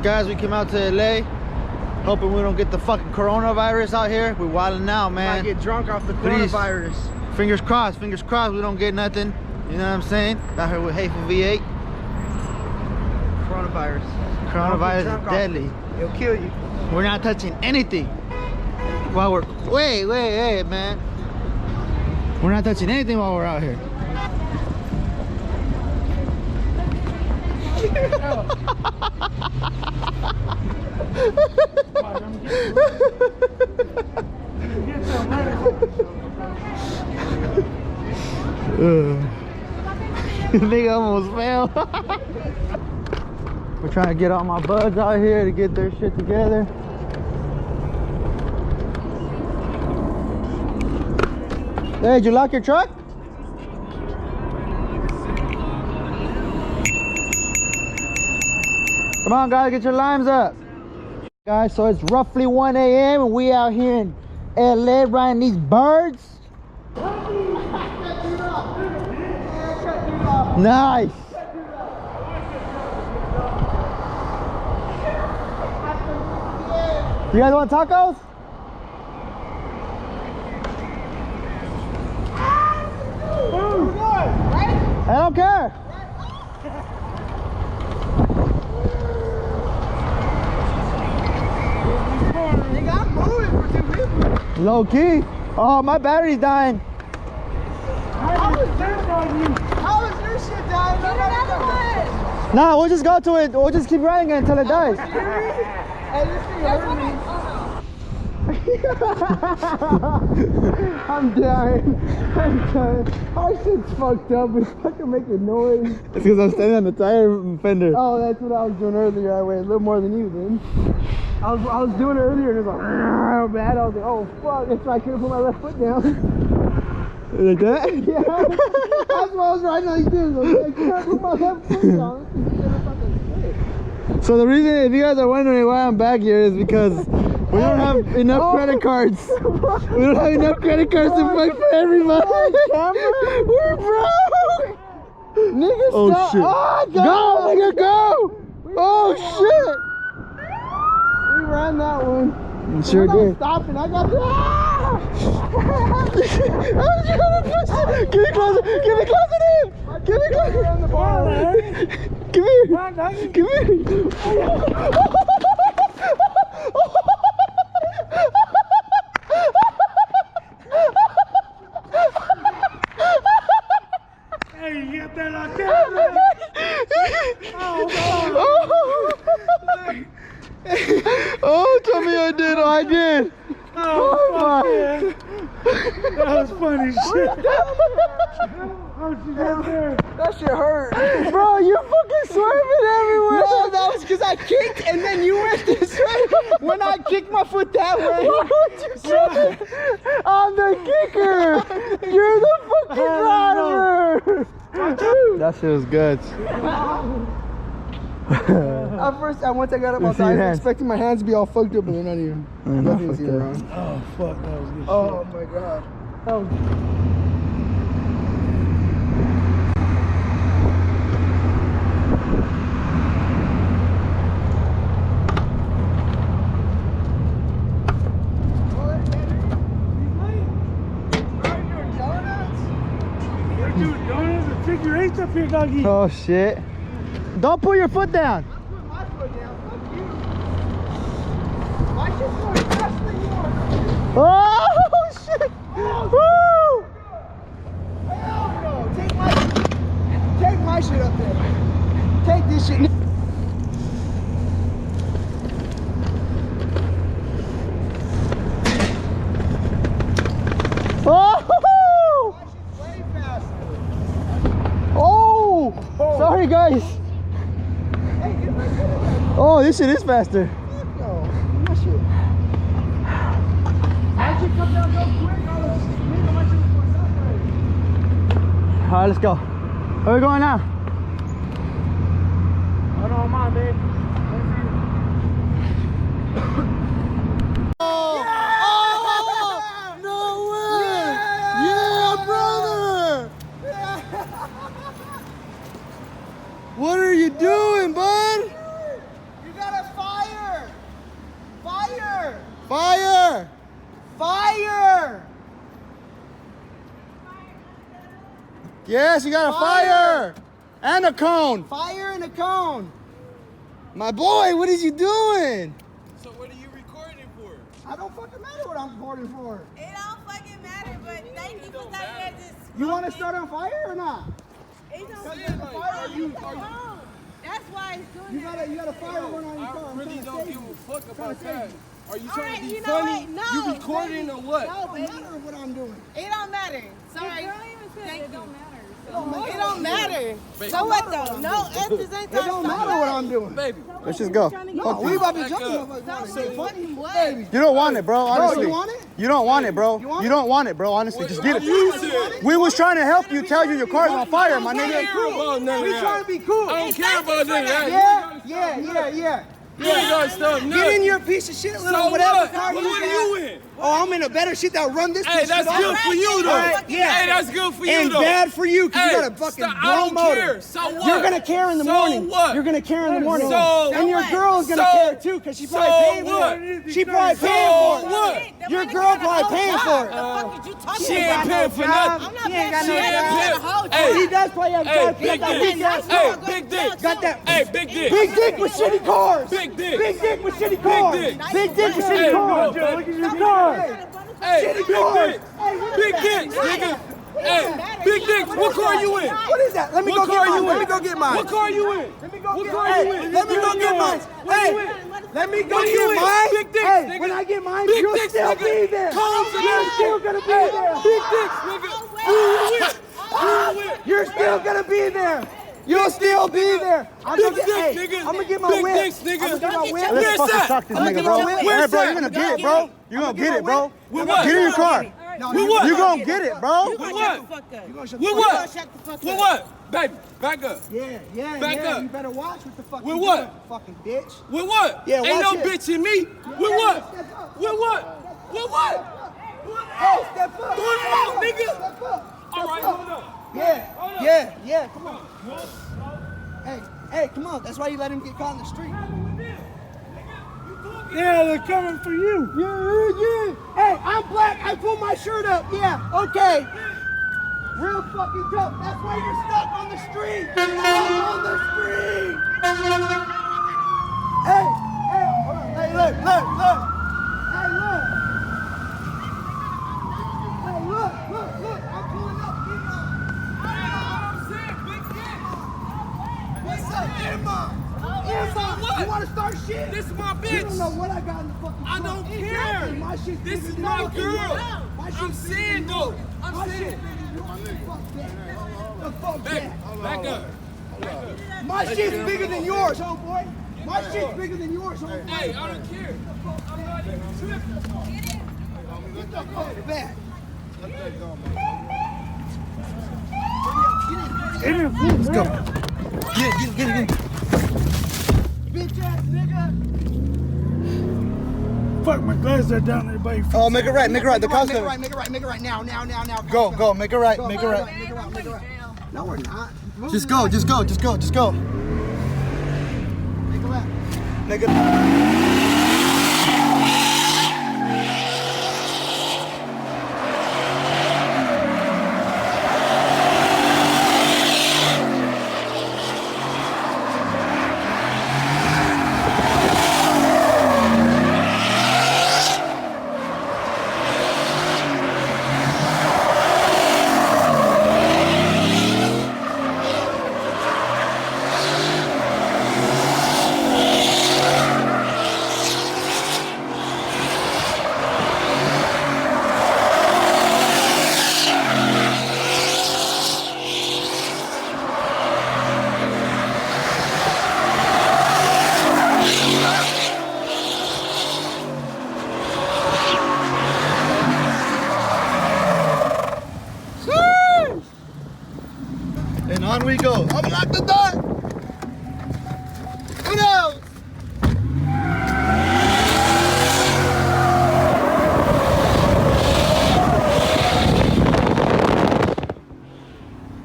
Guys, we came out to LA hoping we don't get the fucking coronavirus out here. We're wilding out, man. Might get drunk off the coronavirus. Fingers crossed, we don't get nothing. You know what I'm saying? Out here with Hateful V8. Coronavirus is deadly. It'll kill you. We're not touching anything. While we're wait, man. We're not touching anything while we're out here. They almost fell. We're trying to get all my buds out here to get their shit together. Hey, did you lock your truck? Come on, guys, get your limes up. Guys, so it's roughly 1 a.m. and we out here in LA riding these birds. Nice. You guys want tacos? I don't care. I'm moving for 2 people. Low key. Oh, my battery's dying. How is your shit dying? Get another one. Nah, we'll just go to it. We'll just keep riding it until it dies. Hey, this thing hurt me. I'm dying. Our shit's fucked up. It's fucking making noise. It's because I'm standing on the tire fender. Oh, that's what I was doing earlier. I weighed a little more than you, then. I was doing it earlier and it was like bad. I was like, oh fuck, that's why I couldn't put my left foot down. Like that? Yeah. That's why I was riding like this. I was like, I can't put my left foot down. So the reason, if you guys are wondering why I'm back here, is because we don't have enough credit cards. We don't have enough credit cards to fuck for everybody. We're broke. Nigga, Oh stop. shit. Oh, go, nigga, go. Oh shit. We ran that one. Sure did. Stopping. I got. Give me closer. Give me closer to him. Give me closer. On the bar. Come here. Come here. Hey, you get that on camera? Oh, tell me I did. Oh, I did. Oh, fuck yeah. That was funny shit. How'd you get there? That shit hurt. Bro, you're fucking swerving everywhere. No, that was because I kicked and then you went this way. When I kicked my foot that way. Why would you say I'm the kicker? You're the fucking driver. That shit was good. At first, once I got up outside, I was expecting my hands to be all fucked up, but they're not even. Nothing's even wrong. Oh, fuck, that was good Oh my god. That was... Dude, donuts and figure eights up here, doggy. Oh shit. Don't put your foot down. I put my foot down. Fuck you. My shit's going faster than yours. Oh shit. Woo! Hell no. Take my shit up there. Take this shit. Oh! Way faster. Oh! Sorry guys. Hey, get my shit up there. Oh, this shit is faster. Fuck no. My shit. My shit come down so quick. I was leaving my shit was going that way. Alright, let's go. Where are we going now? I don't mind, babe. What are you doing, bud? You gotta Yes, you got a fire. And a cone. Fire and a cone. My boy, what is you doing? So what are you recording for? I don't fucking matter what I'm recording for. It don't fucking matter, but thank you for saying that. You want to start on fire or not? It don't Cause matter. there's a fire. Are you? That's why it's doing that. You got a fire going on in your car. I I'm really trying to don't save give you. a fuck about that. Are you All trying right, to be you know funny? what? No, You recording baby. or what? No, It baby. don't matter what I'm doing. It don't matter. Sorry. Girl even said Thank it you. don't matter. It don't matter. So what though? No, at the same It time. don't matter what I'm doing. Baby. Let's just go. No, we about to be jumping up. up. Say funny what? Baby. You don't want it, bro, honestly. you want it? You don't want it, bro. You want You it? don't want it, bro, honestly. Just get You it. said. We was trying to help you, tell you your car's on fire, my I don't nigga. care about none of We that. trying to be cool. I don't care about none of that. Yeah. You ain't gonna stop nothing. Get in your piece of shit, little So whatever what? car What you are got. you in? Oh, I'm in a better shit that'll run this Hey, bitch that's shit good off. for you, though. Alright, yeah. Hey, that's good for you, And though. bad for you, because you Hey, got a fucking stop. I blown don't motor. care. So what? You're gonna care in the So morning. what? You're gonna care in the morning. So and your what? girl is gonna So- care too, because she's probably so paying for what? it. She probably So paying for it. what? Your girl probably paying for it. The fuck is you talking She ain't about? paying for job. nothing. I'm not She ain't got paying no for job. that. Hey. He does probably have a Hey, job. big Got that dick. big ass. Hey, big dick. Got that. Hey, big dick. Big dick with shitty cars. Big dick. Big dick with shitty cars. dick. Big dick with Hey, shitty cars. no, look at Your cars. Hey, Shitty big cars. dick. Big dick, nigga. Hey, big dick. What car you in? What is that? Let me What go car get you mine. Let in? me go get mine. What car you in? Let me go What get car mine. you in? Let me go get mine. Hey, let me go get mine. Big dicks, Hey, nigga. when I get mine, Big you'll dicks, still nigga. be there. Cones and You're everything. still gonna be Hey, there. big dicks, nigga. Who you with? Who you with? You're still gonna be there. You'll still be there. I'm Big gonna get, dicks, hey, nigga. I'm gonna get my Big whip. dicks, nigga. I'm gonna get my whip. Where's Let's fucking that? shock this I'm nigga, gonna bro. get my whip. Hey, Where's bro, that? you're gonna get it, bro. You're gonna get it, bro. With what? Get in your car. No, With what? You gonna get it, bro. You gonna what? shut the fuck up. You gonna shut With the fuck what? up. Shut the fuck With up. what? Baby, back up. Yeah. Back up. You better watch what the fuck With you what? doing, fucking bitch. With what? Yeah, Ain't watch no it. bitch in me. With what? With what? With what? Hey, step up. Put it out, nigga. Step up. All right, hold up. Yeah. Come on. Hey, come on. That's why you let him get caught in the street. Yeah, they're coming for you. Yeah. Hey, I'm black. I pull my shirt up. Yeah, okay. Real fucking tough. That's why you're stuck on the street. On the street. Hey, hold on. Hey, look. Hey, look. I'm pulling up. Keep on. What's up, Emma? What? You want to start shit? This is my You bitch. don't know what I got in the fucking I trunk. don't care. Exactly. My shit's This bigger is than my yours. girl. My I'm shit's bigger saying, than though. yours. I'm My saying. shit's bigger than yours. Fuck that. Back up. My shit's bigger than yours, homeboy. My shit's bigger than yours, homeboy. Hey, I don't care. I'm not even tripping. Get the fuck back. Let's go. Get it. Bitch ass nigga. Fuck, my glasses are down there by your feet. Oh, make it right. The cops Make it coming. right. Now. Go. Make it right. Make it right. No, we're not. Just go. Make a left. Make it. And on we go. Unlock the door. Get out.